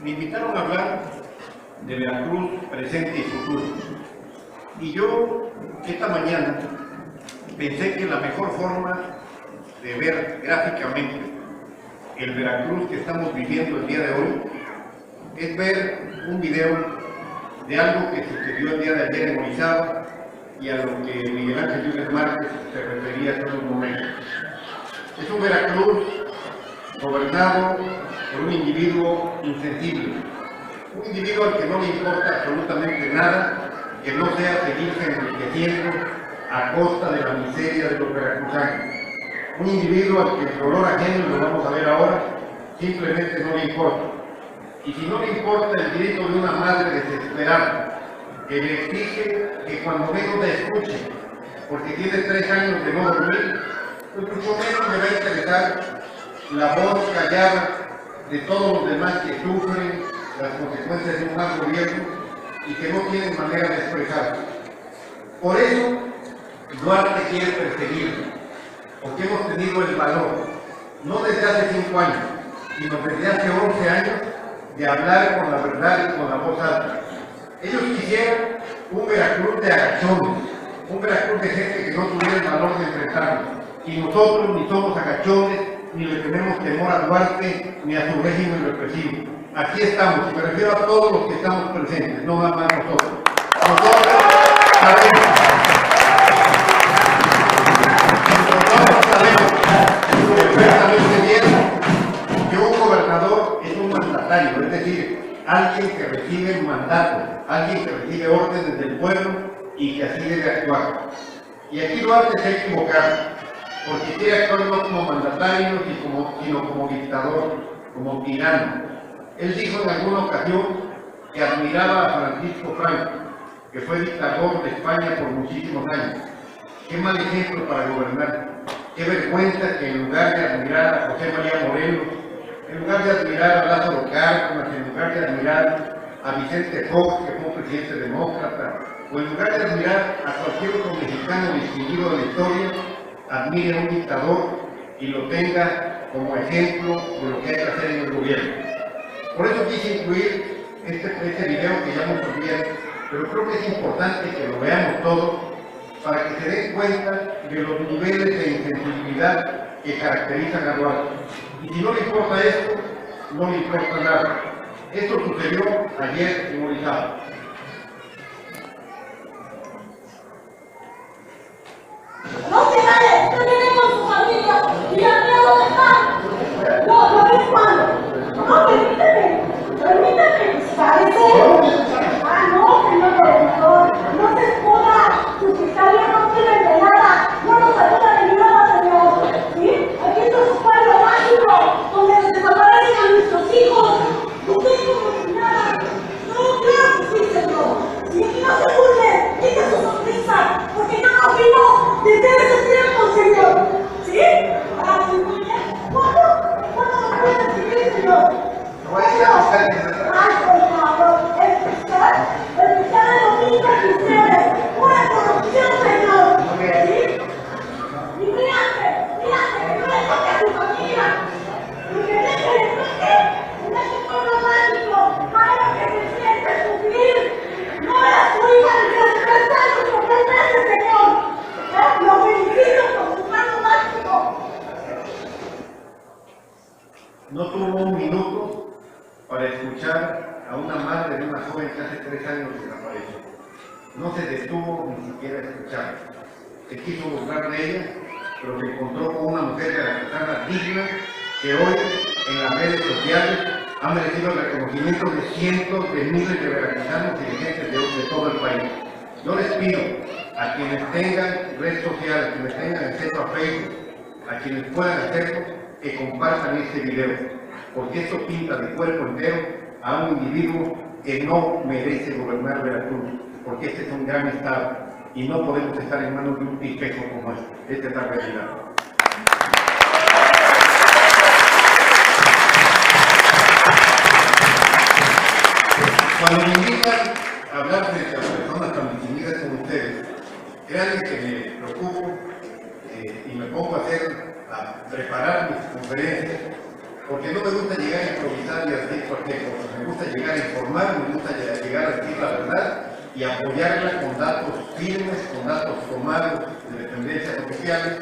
Me invitaron a hablar de Veracruz presente y futuro. Y yo, esta mañana, pensé que la mejor forma de ver gráficamente el Veracruz que estamos viviendo el día de hoy es ver un video de algo que sucedió el día de ayer en Orizaba y a lo que Miguel Ángel Yunes Márquez se refería hace unos momentos. Es un Veracruz gobernado por un individuo insensible, un individuo al que no le importa absolutamente nada que no sea seguirse enriqueciendo a costa de la miseria de los veracruzanos, un individuo al que el dolor ajeno, lo vamos a ver ahora, simplemente no le importa. Y si no le importa el grito de una madre desesperada que le exige que cuando menos la escuche, porque tiene 3 años de no dormir, pues mucho menos le va a interesar la voz callada de todos los demás que sufren las consecuencias de un mal gobierno y que no tienen manera de expresarse. Por eso, Duarte quiere perseguirlo, porque hemos tenido el valor, no desde hace 5 años, sino desde hace 11 años, de hablar con la verdad y con la voz alta. Ellos quisieran un Veracruz de agachones, un Veracruz de gente que no tuviera el valor de enfrentarnos. Y nosotros ni somos agachones, ni le tenemos temor a Duarte, ni a su régimen represivo. Aquí estamos, y me refiero a todos los que estamos presentes, no nada más nosotros. Nosotros sabemos perfectamente bien que un gobernador es un mandatario, es decir, alguien que recibe mandatos, alguien que recibe órdenes del pueblo y que así debe actuar. Y aquí Duarte se ha equivocado, porque quiere actuar no como mandatario, sino como dictador, como tirano. Él dijo en alguna ocasión que admiraba a Francisco Franco, que fue dictador de España por muchísimos años. Qué mal ejemplo para gobernar. Qué vergüenza que en lugar de admirar a José María Morelos, en lugar de admirar a Lázaro Cárdenas, en lugar de admirar a Vicente Fox, que fue un presidente demócrata, o en lugar de admirar a cualquier otro mexicano distinguido de la historia, admire a un dictador y lo tenga como ejemplo de lo que hay que hacer en el gobierno. Por eso quise incluir este video que ya hemos subido, pero creo que es importante que lo veamos todos para que se den cuenta de los niveles de insensibilidad que caracterizan a Duarte. Y si no le importa esto, no le importa nada. Esto sucedió ayer en Orizaba. No se vale, usted viene con su familia y ya miedo de estar. No es malo. No, permíteme, ¿parece? No, señor gobernador, no se escuda. Su fiscalía no sirve de nada, no nos ayuda de nada, señor. ¿Sí? Aquí está su pueblo mágico, donde desaparecen a nuestros hijos. Usted como si nada. No, claro que sí, señor. Y aquí no se burle, quite su sonrisa, porque yo no vivo desde ese tiempo, señor. ¿Sí? Ah, sí, muy bien. ¿Cuándo me puede recibir, señor? Ay, por favor, el fiscal lo mismo que ustedes. Una corrupción, señor. ¿Sí? Y mírate, que no le toque a tu familia. Y que deje de toque en este pueblo mágico, para que se siente sufrir. No era su hija ni las 3 años por 3 meses, señor. Lo felicito por su pueblo mágico. No tuvo un minuto para escuchar a una madre de una joven que hace 3 años desapareció. No se detuvo ni siquiera a escuchar. Se quiso burlar de ella, pero se encontró con una mujer veracruzana digna que hoy en las redes sociales ha merecido el reconocimiento de cientos de miles de veracruzanos y de gente de todo el país. Yo les pido a quienes tengan red social, a quienes tengan acceso a Facebook, a quienes puedan hacerlo, que compartan este video, porque esto pinta de cuerpo entero a un individuo que no merece gobernar Veracruz, porque este es un gran estado y no podemos estar en manos de un tipejo como este. Esta es la realidad. Cuando me invitan a hablar frente a personas tan distinguidas como ustedes, créanme que me preocupo y me pongo a preparar mis conferencias porque no me gusta llegar a improvisar y a decir cualquier cosa, me gusta llegar a informar, me gusta llegar a decir la verdad y apoyarla con datos firmes, con datos tomados de dependencias oficiales,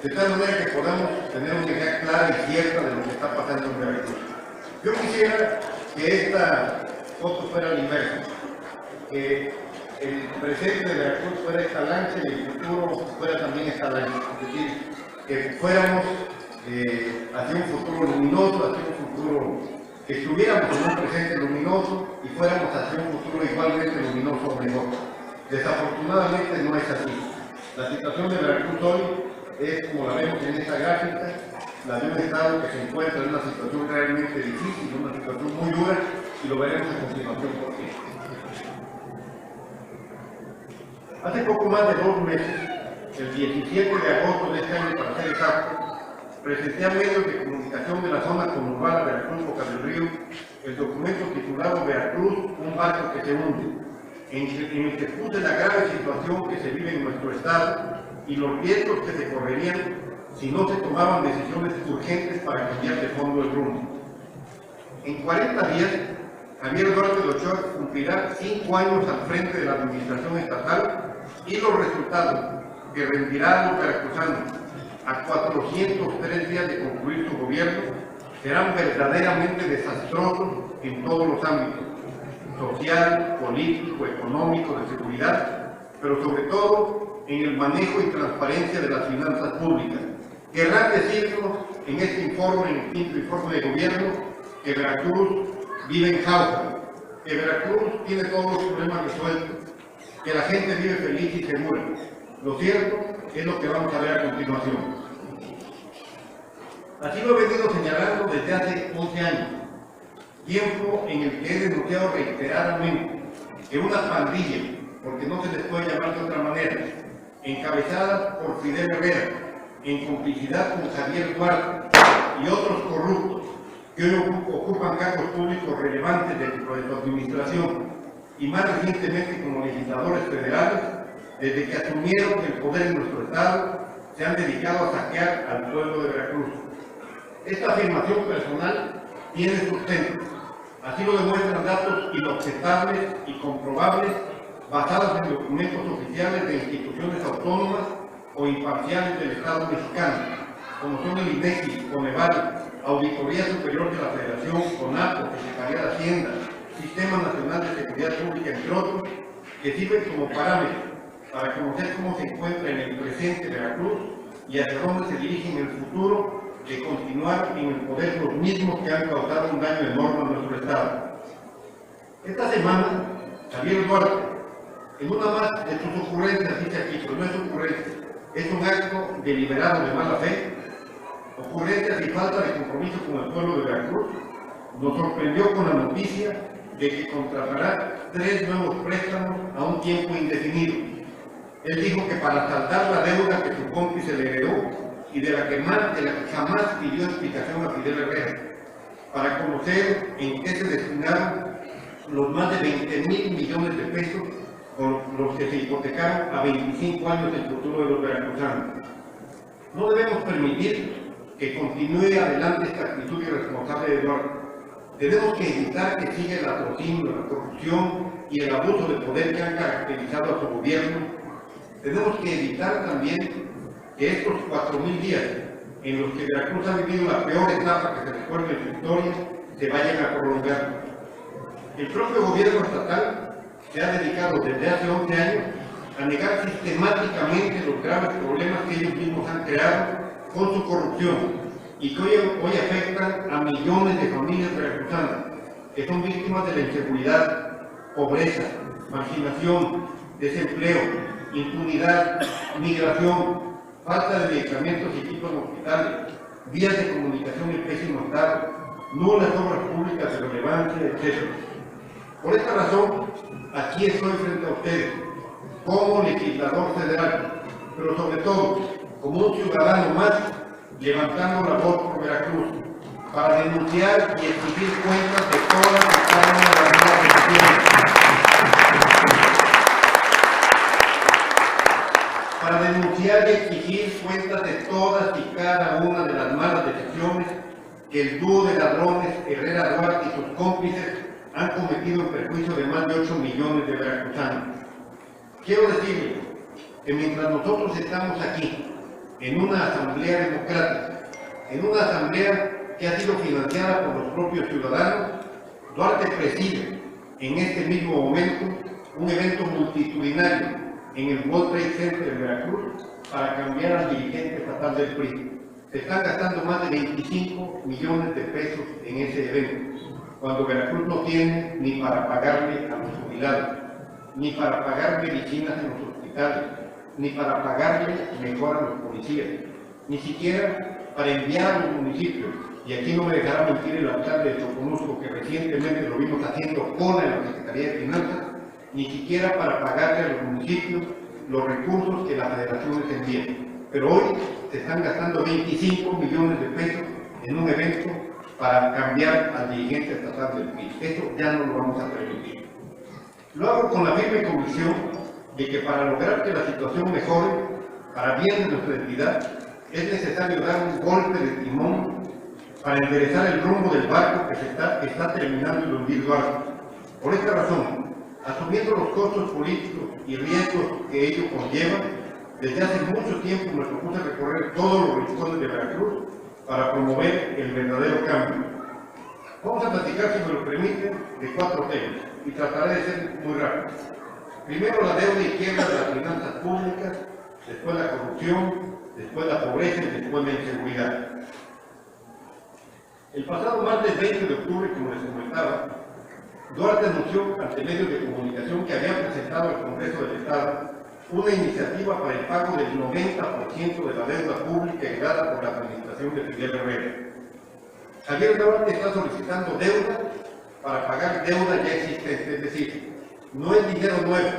de tal manera que podamos tener una idea clara y cierta de lo que está pasando en Veracruz. Yo quisiera que esta foto fuera la inversa, que el presente de Veracruz fuera esta lancha y el futuro fuera también esta lancha, es decir, que fuéramos hacia un futuro luminoso, hacia un futuro, que estuviéramos en un presente luminoso y fuéramos hacia un futuro igualmente luminoso o mejor. Desafortunadamente no es así. La situación de Veracruz hoy es, como la vemos en esta gráfica, la de un estado que se encuentra en una situación realmente difícil, una situación muy dura, y lo veremos a continuación por qué. Hace poco más de 2 meses, el 17 de agosto de este año, para ser exacto, presenté a medios de comunicación de la zona conurbada Veracruz-Boca del Río el documento titulado Veracruz, un barco que se hunde, en el que expuse la grave situación que se vive en nuestro estado y los riesgos que se correrían si no se tomaban decisiones urgentes para cambiar de fondo el rumbo. En 40 días, Javier Duarte de Ochoa cumplirá 5 años al frente de la administración estatal y los resultados que rendirá a los veracruzanos a 403 días de concluir su gobierno serán verdaderamente desastrosos en todos los ámbitos: social, político, económico, de seguridad, pero sobre todo en el manejo y transparencia de las finanzas públicas. Querrán decirnos en este informe, en el 5º informe de gobierno, que Veracruz vive en jauja, que Veracruz tiene todos los problemas resueltos, que la gente vive feliz y segura. Lo cierto es lo que vamos a ver a continuación. Así lo he venido señalando desde hace 11 años, tiempo en el que he denunciado reiteradamente que una pandilla, porque no se les puede llamar de otra manera, encabezada por Fidel Herrera, en complicidad con Javier Duarte y otros corruptos que hoy ocupan cargos públicos relevantes dentro de su administración y más recientemente como legisladores federales, desde que asumieron el poder en nuestro estado, se han dedicado a saquear al pueblo de Veracruz. Esta afirmación personal tiene sustento, así lo demuestran datos inobjetables y comprobables basados en documentos oficiales de instituciones autónomas o imparciales del Estado mexicano, como son el INEGI, Coneval, Auditoría Superior de la Federación, CONAPO, Secretaría de Hacienda, Sistema Nacional de Seguridad Pública, entre otros, que sirven como parámetros para conocer cómo se encuentra en el presente Veracruz y hacia dónde se dirige en el futuro de continuar en el poder los mismos que han causado un daño enorme a nuestro Estado. Esta semana, Javier Duarte, en una más de sus ocurrencias, dice aquí, pero no es ocurrencia, es un acto deliberado de mala fe, ocurrencias y falta de compromiso con el pueblo de Veracruz, nos sorprendió con la noticia de que contratará 3 nuevos préstamos a un tiempo indefinido. Él dijo que para saldar la deuda que su cómplice le heredó y de la que jamás pidió explicación a Fidel Herrera, para conocer en qué se destinaron los más de 20,000 millones de pesos con los que se hipotecaron a 25 años el futuro de los veracruzanos. No debemos permitir que continúe adelante esta actitud irresponsable de Duarte. Tenemos que evitar que siga el latrocinio, la corrupción y el abuso de poder que han caracterizado a su gobierno. Tenemos que evitar también que estos 4,000 días en los que Veracruz ha vivido la peor etapa que se recuerda en su historia se vayan a prolongar. El propio gobierno estatal se ha dedicado desde hace 11 años a negar sistemáticamente los graves problemas que ellos mismos han creado con su corrupción y que hoy afectan a millones de familias veracruzanas que son víctimas de la inseguridad, pobreza, marginación, desempleo, impunidad, migración, falta de medicamentos y equipos en hospitales, vías de comunicación en pésimo estado, nulas obras públicas de relevancia, etc. Por esta razón, aquí estoy frente a ustedes, como legislador federal, pero sobre todo como un ciudadano más, levantando la voz por Veracruz, para denunciar y exigir cuentas de todas y cada una de las malas decisiones. Para denunciar y exigir cuentas de todas y cada una de las malas decisiones que el dúo de ladrones Herrera Duarte y sus cómplices han cometido en perjuicio de más de 8 millones de veracruzanos. Quiero decirles que mientras nosotros estamos aquí, en una asamblea democrática, en una asamblea que ha sido financiada por los propios ciudadanos, Duarte preside en este mismo momento un evento multitudinario en el World Trade Center de Veracruz para cambiar al dirigente estatal del PRI. Se están gastando más de 25 millones de pesos en ese evento, cuando Veracruz no tiene ni para pagarle a los jubilados, ni para pagar medicinas en los hospitales, ni para pagarle mejor a los policías, ni siquiera para enviar a los municipios. Y aquí no me dejará mentir el alcalde de Soconusco, que recientemente lo vimos haciendo cola en la Secretaría de Finanzas, ni siquiera para pagarle a los municipios los recursos que las federaciones envían. Pero hoy se están gastando 25 millones de pesos en un evento para cambiar al dirigente estatal del PRI. Eso ya no lo vamos a permitir. Lo hago con la firme convicción de que para lograr que la situación mejore, para bien de nuestra entidad, es necesario dar un golpe de timón para enderezar el rumbo del barco que está terminando en hundir Duarte. Por esta razón, asumiendo los costos políticos y riesgos que ello conlleva, desde hace mucho tiempo me propuse recorrer todos los rincones de Veracruz para promover el verdadero cambio. Vamos a platicar, si me lo permiten, de 4 temas, y trataré de ser muy rápido. Primero, la deuda y quiebra de las finanzas públicas, después la corrupción, después la pobreza y después la inseguridad. El pasado martes 20 de octubre, como les comentaba, Duarte anunció ante medios de comunicación que había presentado al Congreso del Estado una iniciativa para el pago del 90% de la deuda pública heredada por la administración de Fidel Herrera. Javier Duarte está solicitando deuda para pagar deuda ya existente, es decir, no es dinero nuevo,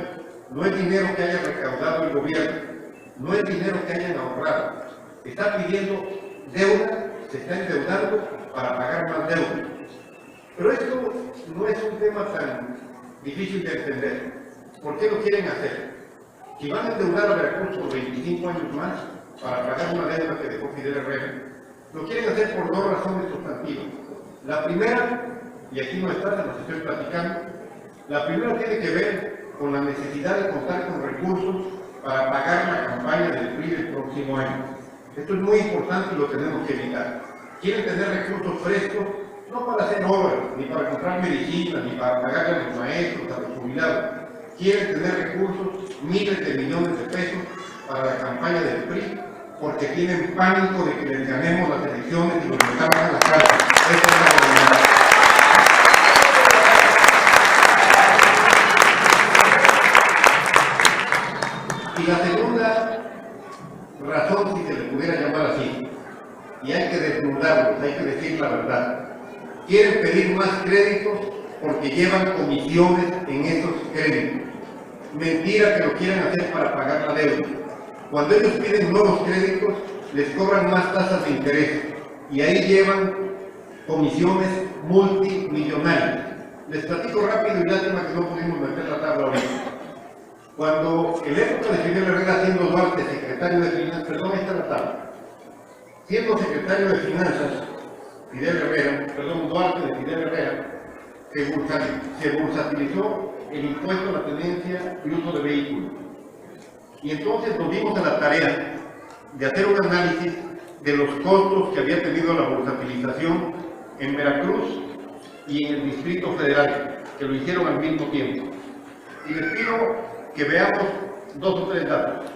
no es dinero que haya recaudado el gobierno, no es dinero que hayan ahorrado. Está pidiendo deuda, se está endeudando para pagar más deuda. Pero esto no es un tema tan difícil de entender. ¿Por qué lo quieren hacer? Si van a endeudar a Veracruz por 25 años más para pagar una deuda que dejó Fidel Herrera, lo quieren hacer por 2 razones sustantivas. La primera, y aquí no está, se los estoy platicando, la primera tiene que ver con la necesidad de contar con recursos para pagar la campaña del PRI del próximo año. Esto es muy importante y lo tenemos que evitar. Quieren tener recursos frescos, no para hacer obras, ni para comprar medicinas, ni para pagarle a los maestros, a los jubilados. Quieren tener recursos, miles de millones de pesos para la campaña del PRI, porque tienen pánico de que les ganemos las elecciones y los metamos a la cárcel. Esa es la realidad. Y la segunda razón, si se le pudiera llamar así, y hay que desnudarlos, hay que decir la verdad, quieren pedir más créditos porque llevan comisiones en esos créditos. Mentira que lo quieren hacer para pagar la deuda. Cuando ellos piden nuevos créditos, les cobran más tasas de interés y ahí llevan comisiones multimillonarias. Les platico rápido y lástima que no pudimos meter la tabla ahorita. Cuando en la época de Fidel Herrera, siendo Duarte secretario de Finanzas, perdón, ahí está la tabla. Siendo secretario de Finanzas, Duarte de Fidel Herrera, se bursatilizó el impuesto a la tenencia y uso de vehículos. Y entonces nos dimos a la tarea de hacer un análisis de los costos que había tenido la bursatilización en Veracruz y en el Distrito Federal, que lo hicieron al mismo tiempo. Y les pido que veamos 2 o 3 datos.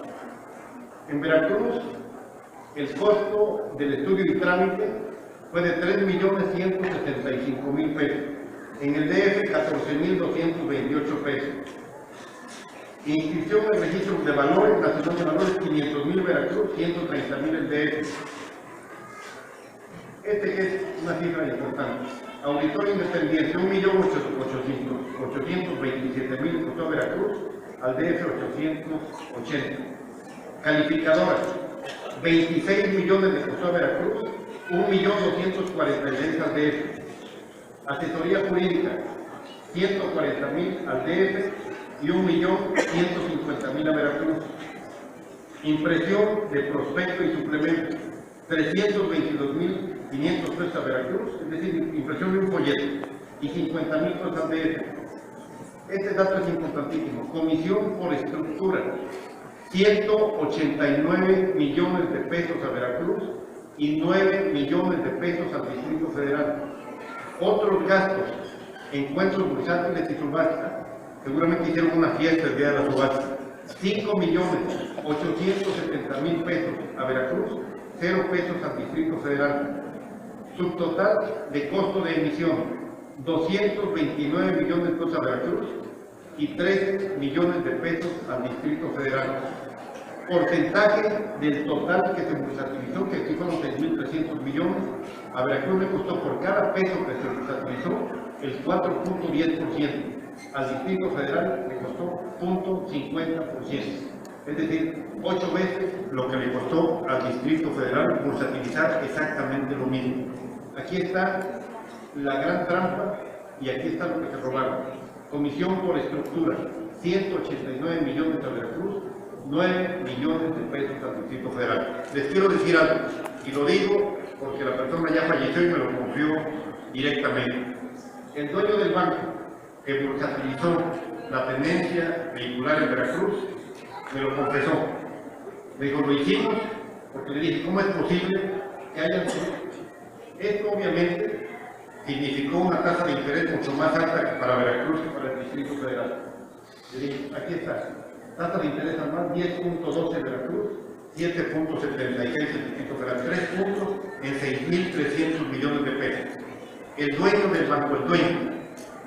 En Veracruz, el costo del estudio y trámite fue de 3.175.000 pesos. En el DF, 14.228 pesos. Inscripción en registro de valores, nacional de valores, 500.000 Veracruz, 130.000 el DF. Que es una cifra importante. Auditor independiente, 1.827.000 costó a Veracruz, al DF 880. Calificadoras, 26 millones le costó a Veracruz, 1.246.000 al DF. Asesoría jurídica, 140.000 al DF y 1.150.000 a Veracruz. Impresión de prospecto y suplemento, 322.500 500 pesos a Veracruz, es decir, impresión de un folleto, y 50,000 pesos al DF. Este dato es importantísimo. Comisión por estructura, 189 millones de pesos a Veracruz y 9 millones de pesos al Distrito Federal. Otros gastos, encuentros bursátiles y subasta, seguramente hicieron una fiesta el día de la subasta, 5,870,000 pesos a Veracruz, 0 pesos al Distrito Federal. Subtotal de costo de emisión, 229 millones de pesos a Veracruz y 13 millones de pesos al Distrito Federal. Porcentaje del total que se bursatilizó, que aquí fueron 6,300 millones, a Veracruz le costó por cada peso que se bursatilizó el 4,10%, al Distrito Federal le costó 0,50%, es decir, 8 veces lo que le costó al Distrito Federal bursatilizar exactamente lo mismo. Aquí está la gran trampa y aquí está lo que se robaron. Comisión por estructura, 189 millones a Veracruz, 9 millones de pesos al Distrito Federal. Les quiero decir algo, y lo digo porque la persona ya falleció y me lo confió directamente. El dueño del banco que bursatilizó la tenencia vehicular en Veracruz me lo confesó. Me dijo, lo hicimos porque le dije, ¿cómo es posible que haya... Esto obviamente significó una tasa de interés mucho más alta para Veracruz que para el Distrito Federal. Le dije, aquí está, tasa de interés anual 10,12 en Veracruz, 7,76 en el Distrito Federal, 3 puntos en 6,300 millones de pesos. El dueño del banco, el dueño,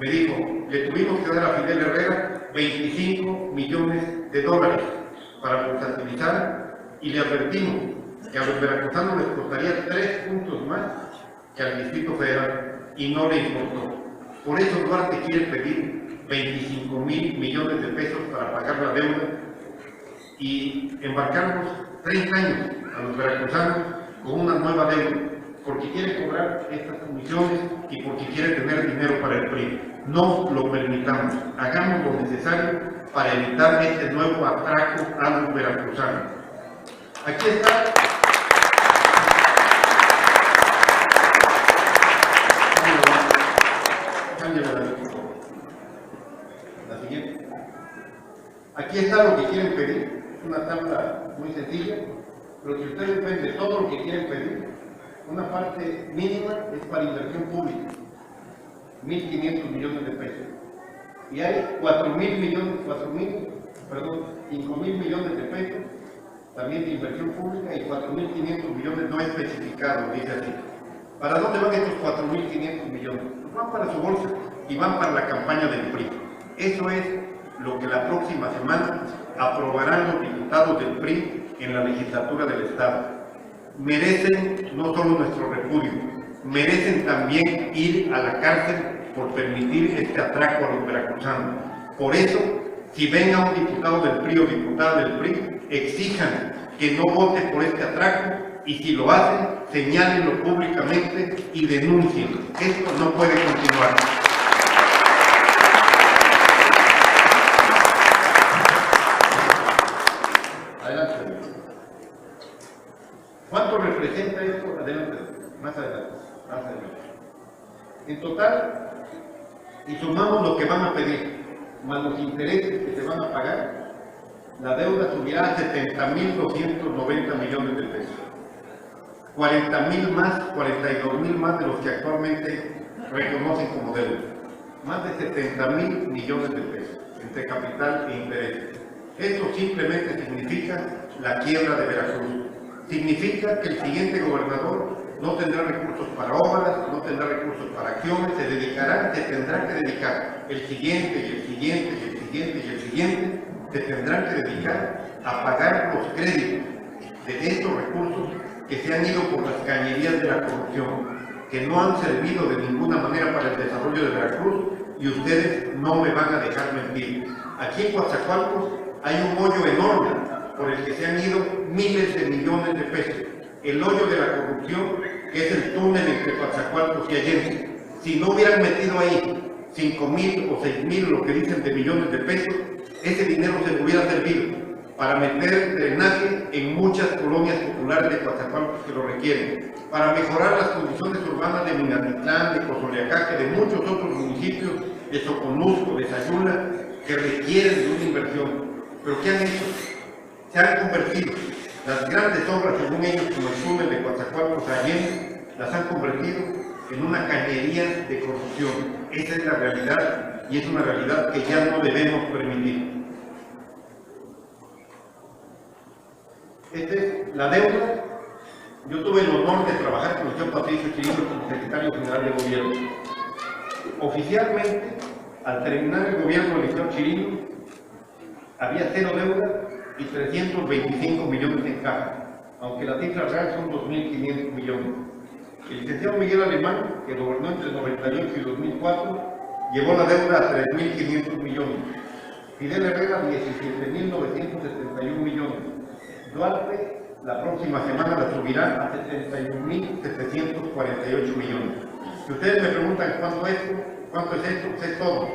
me dijo, le tuvimos que dar a Fidel Herrera 25 millones de dólares para bursatilizar y le advertimos que a los veracruzanos les costaría 3 puntos más que al Distrito Federal y no le importó. Por eso Duarte quiere pedir 25,000 millones de pesos para pagar la deuda y embarcarnos 30 años a los veracruzanos con una nueva deuda, porque quiere cobrar estas comisiones y porque quiere tener dinero para el PRI. No lo permitamos, hagamos lo necesario para evitar este nuevo atraco a los veracruzanos. Aquí está. La siguiente. Aquí está lo que quieren pedir, es una tabla muy sencilla, pero si ustedes ven de todo lo que quieren pedir, una parte mínima es para inversión pública, 1,500 millones de pesos. Y hay 5,000 millones de pesos también de inversión pública y 4,500 millones no especificados, dice así. ¿Para dónde van estos 4,500 millones? Pues van para su bolsa y van para la campaña del PRI. Eso es lo que la próxima semana aprobarán los diputados del PRI en la legislatura del Estado. Merecen no solo nuestro repudio, merecen también ir a la cárcel por permitir este atraco a los veracruzanos. Por eso, si ven a un diputado del PRI o diputada del PRI, exijan que no vote por este atraco y si lo hacen, señálenlo públicamente y denuncien. Esto no puede continuar. Adelante. ¿Cuánto representa esto? Adelante. Más adelante. En total, y sumamos lo que van a pedir, más los intereses que se van a pagar, la deuda subirá a 70,290 millones de pesos. 40,000 más, 42,000 más de los que actualmente reconocen como deuda. Más de 70,000 millones de pesos entre capital e intereses. Esto simplemente significa la quiebra de Veracruz. Significa que el siguiente gobernador no tendrá recursos para obras, no tendrá recursos para acciones, se tendrá que dedicar el siguiente y el siguiente y el siguiente y el siguiente, se tendrán que dedicar a pagar los créditos de estos recursos que se han ido por las cañerías de la corrupción, que no han servido de ninguna manera para el desarrollo de Veracruz, y ustedes no me van a dejar mentir. Aquí en Coatzacoalcos hay un hoyo enorme por el que se han ido miles de millones de pesos. El hoyo de la corrupción, que es el túnel entre Coatzacoalcos y Allende. Si no hubieran metido ahí 5,000 o 6,000, lo que dicen de millones de pesos, ese dinero se le hubiera servido para meter drenaje en muchas colonias populares de Coatzacoalcos que lo requieren, para mejorar las condiciones urbanas de Minatitlán, de Cozoleacaque, de muchos otros municipios, de Soconusco, de Sayula, que requieren de una inversión. ¿Pero qué han hecho? Se han convertido. Las grandes obras, según ellos, como el túnel de Coatzacoalcos a Allende, las han convertido en una cañería de corrupción. Esa es la realidad y es una realidad que ya no debemos permitir. Esta es la deuda. Yo tuve el honor de trabajar con el señor Patricio Chirino como secretario general de gobierno. Oficialmente, al terminar el gobierno del señor Chirino, había 0 deuda y 325 millones en caja, aunque la cifra real son 2.500 millones. El licenciado Miguel Alemán, que gobernó entre el 98 y 2004, llevó la deuda a 3.500 millones. Fidel Herrera, 17.971 millones. Duarte, la próxima semana la subirá a 71.748 millones. Si ustedes me preguntan cuánto es esto, pues es todo.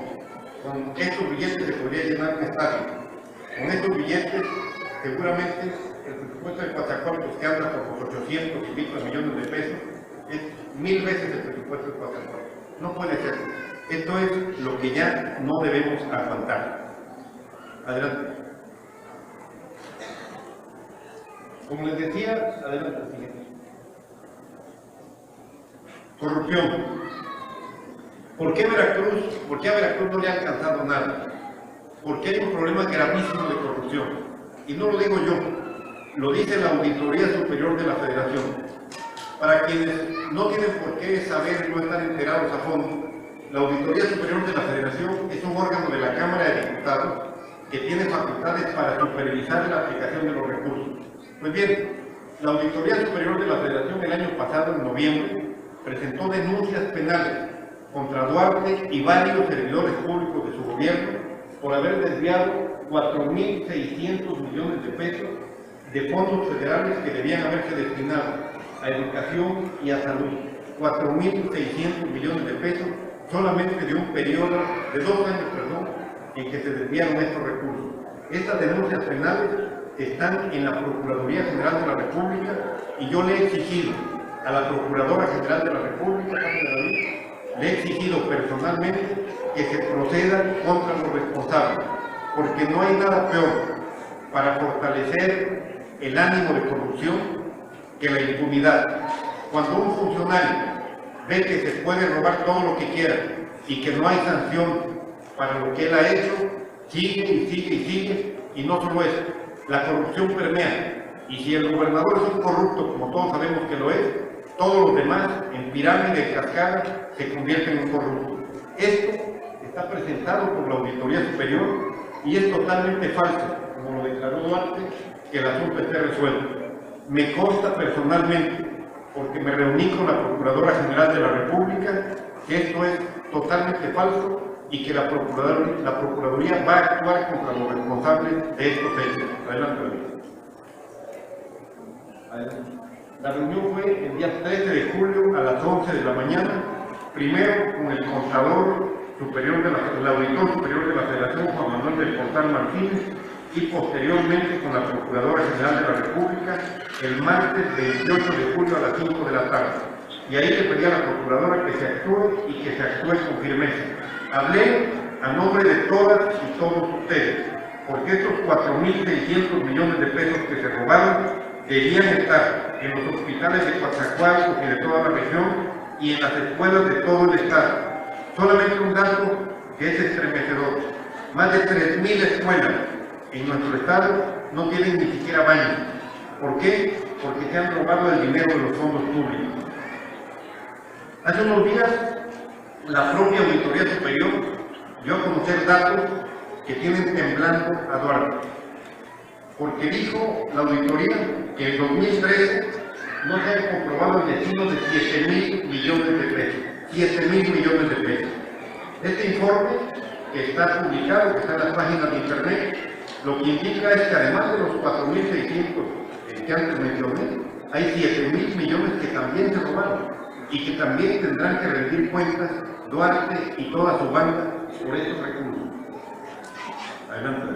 Con estos billetes se podría llenar un estadio. Con estos billetes, seguramente, el presupuesto de Coatzacoalcos, que anda por los 800 y pico millones de pesos, es 1000 veces el presupuesto de Coatzacoalcos. No puede ser. Esto es lo que ya no debemos aguantar. Adelante. Como les decía, adelante al siguiente. Corrupción. ¿Por qué a Veracruz no le ha alcanzado nada? Porque hay un problema gravísimo de corrupción. Y no lo digo yo, lo dice la Auditoría Superior de la Federación. Para quienes no tienen por qué saber y no estar enterados a fondo, la Auditoría Superior de la Federación es un órgano de la Cámara de Diputados que tiene facultades para supervisar la aplicación de los recursos. Pues bien, la Auditoría Superior de la Federación el año pasado, en noviembre, presentó denuncias penales contra Duarte y varios servidores públicos de su gobierno por haber desviado 4.600 millones de pesos de fondos federales que debían haberse destinado a educación y a salud. 4.600 millones de pesos solamente de un periodo de 2 años, en que se desviaron estos recursos. Estas denuncias penales están en la Procuraduría General de la República y yo le he exigido a la Procuradora General de la República, le he exigido personalmente que se proceda contra los responsables, porque no hay nada peor para fortalecer el ánimo de corrupción que la impunidad. Cuando un funcionario ve que se puede robar todo lo que quiera y que no hay sanción para lo que él ha hecho, sigue y sigue y sigue, y no solo eso, la corrupción permea. Y si el gobernador es un corrupto, como todos sabemos que lo es, todos los demás, en pirámide de cascada, se convierten en corruptos. Esto está presentado por la Auditoría Superior y es totalmente falso, como lo declaró Duarte, que el asunto esté resuelto. Me consta personalmente, porque me reuní con la Procuradora General de la República, que esto es totalmente falso y que la Procuraduría va a actuar contra los responsables de estos hechos. Adelante, Adelante. La reunión fue el día 13 de julio a las 11 de la mañana, primero con el contador superior el auditor superior de la Federación, Juan Manuel del Portal Martínez, y posteriormente con la Procuradora General de la República el martes 28 de julio a las 5 de la tarde. Y ahí le pedí a la Procuradora que se actúe y que se actúe con firmeza. Hablé a nombre de todas y todos ustedes, porque estos 4.600 millones de pesos que se robaron debían estar en los hospitales de Coatzacoalcos y de toda la región y en las escuelas de todo el estado. Solamente un dato que es estremecedor. Más de 3.000 escuelas en nuestro estado no tienen ni siquiera baños. ¿Por qué? Porque se han robado el dinero de los fondos públicos. Hace unos días, la propia Auditoría Superior dio a conocer datos que tienen temblando a Duarte. Porque dijo la auditoría que en 2013 no se han comprobado el destino de 7.000 millones de pesos. 7.000 millones de pesos. Este informe, que está publicado, que está en las páginas de internet, lo que indica es que además de los 4.600 que antes mencioné, hay 7.000 millones que también se robaron y que también tendrán que rendir cuentas Duarte y toda su banda por estos recursos. Adelante.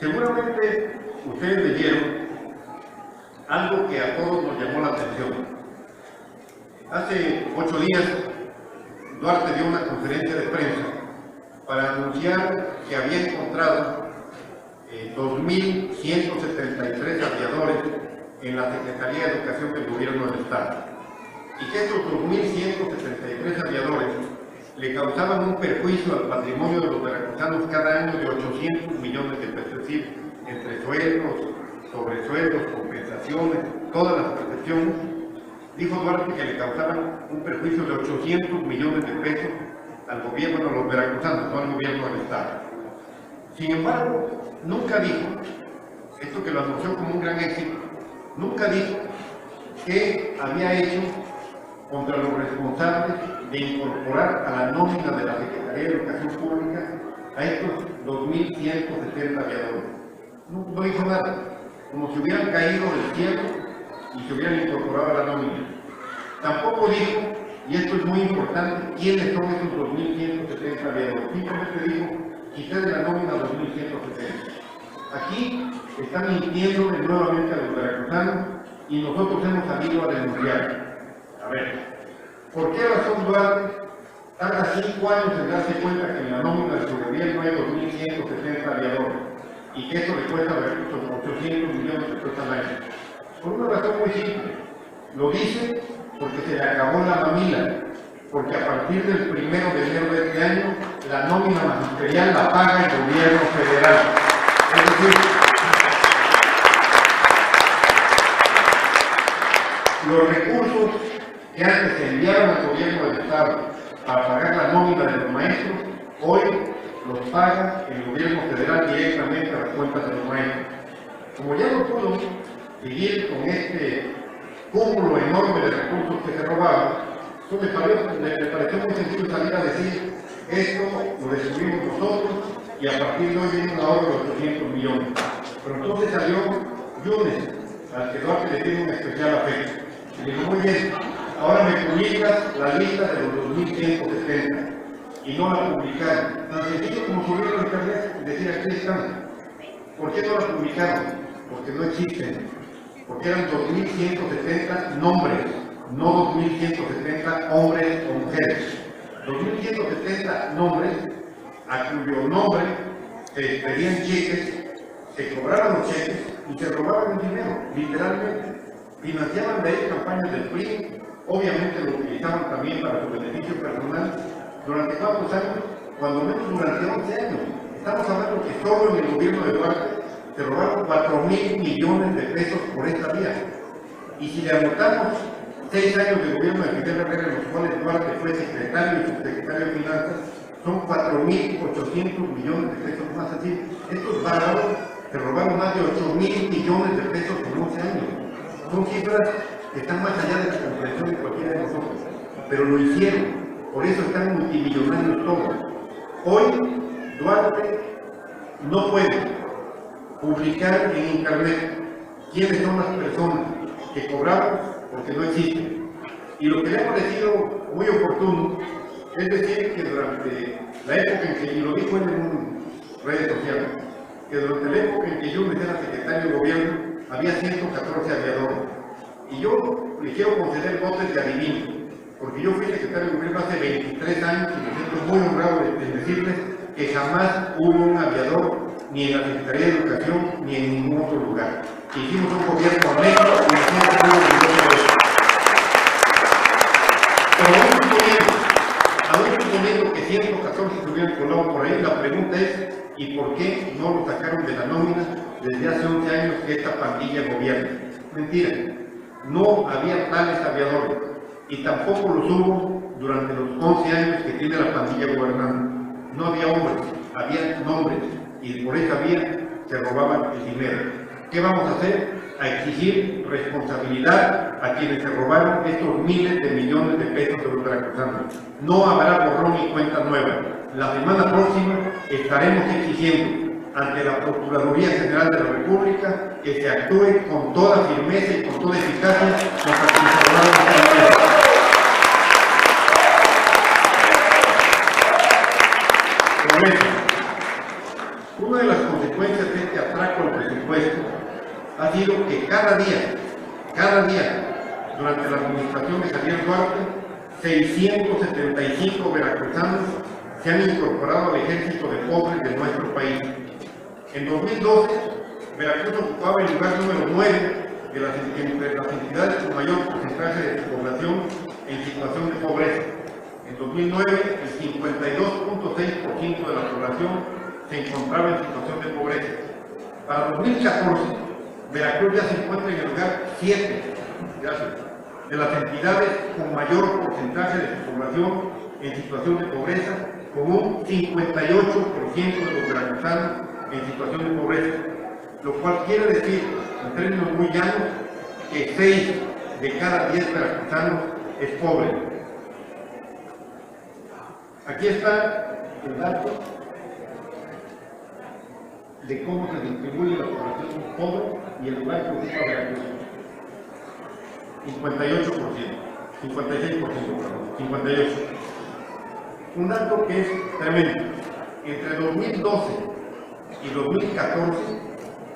Seguramente ustedes leyeron algo que a todos nos llamó la atención. Hace 8 días, Duarte dio una conferencia de prensa para anunciar que había encontrado 2.173 aviadores en la Secretaría de Educación del Gobierno del Estado, y que estos 2.173 aviadores le causaban un perjuicio al patrimonio de los veracruzanos cada año de 800 millones de pesos, es decir, entre sueldos, sobresueldos, compensaciones, todas las percepciones. Dijo Duarte que le causaban un perjuicio de 800 millones de pesos al gobierno de los veracruzanos, no al gobierno del Estado. Sin embargo, nunca dijo, esto que lo anunció como un gran éxito, nunca dijo que había hecho contra los responsables de incorporar a la nómina de la Secretaría de Educación Pública a estos 2.170 aviadores. No dijo nada, como si hubieran caído del cielo y se hubieran incorporado a la nómina. Tampoco dijo, y esto es muy importante, quiénes son esos 2.170 aviadores. Simplemente dijo, quité de la nómina 2.170. Aquí están mintiendo nuevamente a los veracruzanos y nosotros hemos salido a denunciar. A ver, ¿por qué razón Duarte tarda 5 años en darse cuenta que en la nómina de su gobierno hay 2.170 aviadores y que eso le cuesta a Veracruz 800 millones de pesos al año? Por una razón muy simple. Lo dice porque se le acabó la mamila, porque a partir del 1 de enero de este año la nómina magisterial la paga el gobierno federal. Es decir, los recursos que antes se enviaron al gobierno del Estado para pagar la nómina de los maestros, hoy los paga el gobierno federal directamente a las cuentas de los maestros. Como ya no pudo seguir con este cúmulo enorme de recursos que se robaban, entonces me pareció muy sencillo salir a decir, esto lo destruimos nosotros y a partir de hoy viene un ahorro de 800 millones. Pero entonces salió Yunes, al que Duarte le tiene un especial afecto. Y le dijo, muy bien, ahora me publicas la lista de los 2.170. Y no la publicaron. Tan sencillo como subirlo a internet y decir, aquí están. ¿Por qué no la publicaron? Porque no existen. Porque eran 2.170 nombres, no 2.170 hombres o mujeres. 2.170 nombres a cuyo nombre se pedían cheques, se cobraban los cheques y se robaban el dinero, literalmente. Financiaban de ahí campañas del PRI, obviamente lo utilizaban también para su beneficio personal. ¿Durante cuántos años? Cuando menos durante 11 años. Estamos hablando que solo en el gobierno de Duarte se robaron 4.000 millones de pesos por esta vía. Y si le anotamos 6 años de gobierno de Fidel Herrera, en los cuales Duarte fue secretario y subsecretario de Finanzas, son 4.800 millones de pesos más. Así, estos bárbaros se robaron más de 8.000 millones de pesos en 11 años. Son cifras que están más allá de la comprensión de cualquiera de nosotros, pero lo hicieron, por eso están multimillonarios todos. Hoy, Duarte no puede publicar en internet quiénes son las personas que cobramos porque no existen. Y lo que le ha parecido muy oportuno es decir que durante la época en que, y lo dijo en redes sociales, que durante la época en que yo era secretario de gobierno, había 114 aviadores. Y yo le quiero conceder votos de adivino, porque yo fui secretario de gobierno hace 23 años y me siento muy honrado de decirles que jamás hubo un aviador ni en la Secretaría de Educación ni en ningún otro lugar. Que hicimos un gobierno honesto y me siento muy orgulloso de eso. Pero aún suponiendo que 114 se hubieran colado por ahí, la pregunta es, ¿y por qué no lo sacaron de la nómina desde hace 11 años que esta pandilla gobierna? Mentira, no había tales aviadores y tampoco los hubo durante los 11 años que tiene la pandilla gobernando. No había hombres, había nombres y por esa vía se robaban el dinero. ¿Qué vamos a hacer? A exigir responsabilidad a quienes se robaron estos miles de millones de pesos de los veracruzanos. No habrá borrón y cuenta nueva. La semana próxima estaremos exigiendo ante la Procuraduría General de la República que se actúe con toda firmeza y con toda eficacia contra quienes se robaron este dinero. Por eso, una de las consecuencias de este ataque presupuesto ha sido que cada día, durante la administración de Javier Duarte, 675 veracruzanos se han incorporado al ejército de pobres de nuestro país. En 2012, Veracruz ocupaba el lugar número 9 entre las entidades con mayor porcentaje de su población en situación de pobreza. En 2009, el 52.6% de la población se encontraba en situación de pobreza. Para 2014, Veracruz ya se encuentra en el lugar 7 de las entidades con mayor porcentaje de su población en situación de pobreza, con un 58% de los veracruzanos en situación de pobreza, lo cual quiere decir, en términos muy llanos, que 6 de cada 10 veracruzanos es pobre. Aquí está el dato de cómo se distribuye la población pobre y el lugar que ocupa Veracruz. 58%. Un dato que es tremendo. Entre 2012 y 2014,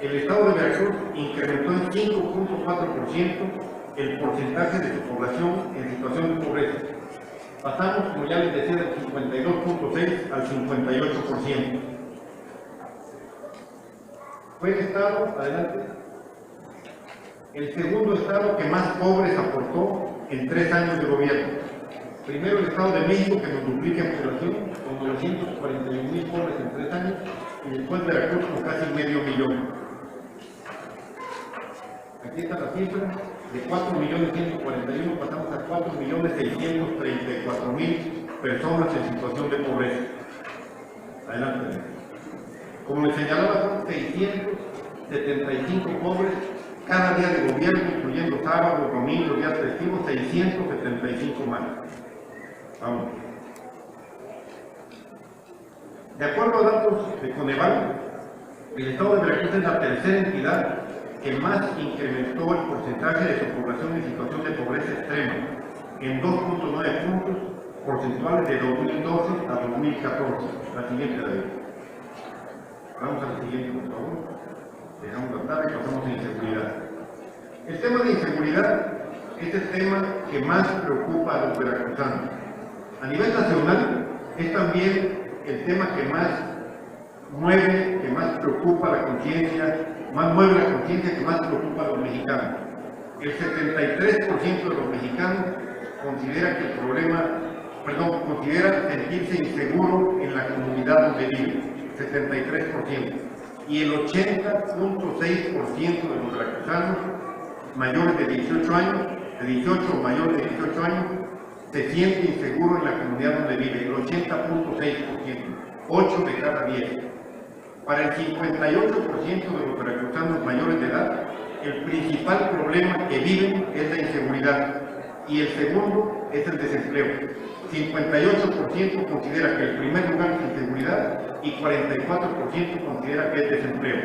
el estado de Veracruz incrementó en 5.4% el porcentaje de su población en situación de pobreza. Pasamos, como ya les decía, del 52.6 al 58%. Fue el estado, adelante, el segundo estado que más pobres aportó en 3 años de gobierno. Primero el Estado de México, que nos duplica en población, con 941,000 pobres en 3 años, y después Veracruz con casi medio millón. Aquí está la cifra, de 4.141.000 pasamos a 4.634.000 personas en situación de pobreza. Adelante. Como les señalaba, son 675 pobres cada día de gobierno, incluyendo sábados, domingos, días festivos, 675 más. Vamos. De acuerdo a datos de Coneval, el estado de Veracruz es la tercera entidad que más incrementó el porcentaje de su población en situación de pobreza extrema, en 2.9 puntos porcentuales de 2012 a 2014. La siguiente, David. Vamos a la siguiente, por favor. Dejamos la tabla y pasamos a inseguridad. El tema de inseguridad es el tema que más preocupa a los veracruzanos. A nivel nacional, es también el tema que más mueve, que más preocupa la conciencia, más mueve la conciencia, que más preocupa a los mexicanos. El 73% de los mexicanos considera que el considera sentirse inseguro en la comunidad donde vive, 73%. Y el 80.6% de los veracruzanos mayores de 18 años, de 18 o mayores de 18 años, se siente inseguro en la comunidad donde vive, el 80.6%, 8 de cada 10. Para el 58% de los veracruzanos mayores de edad, el principal problema que viven es la inseguridad y el segundo es el desempleo. 58% considera que el primer lugar es inseguridad y 44% considera que es desempleo.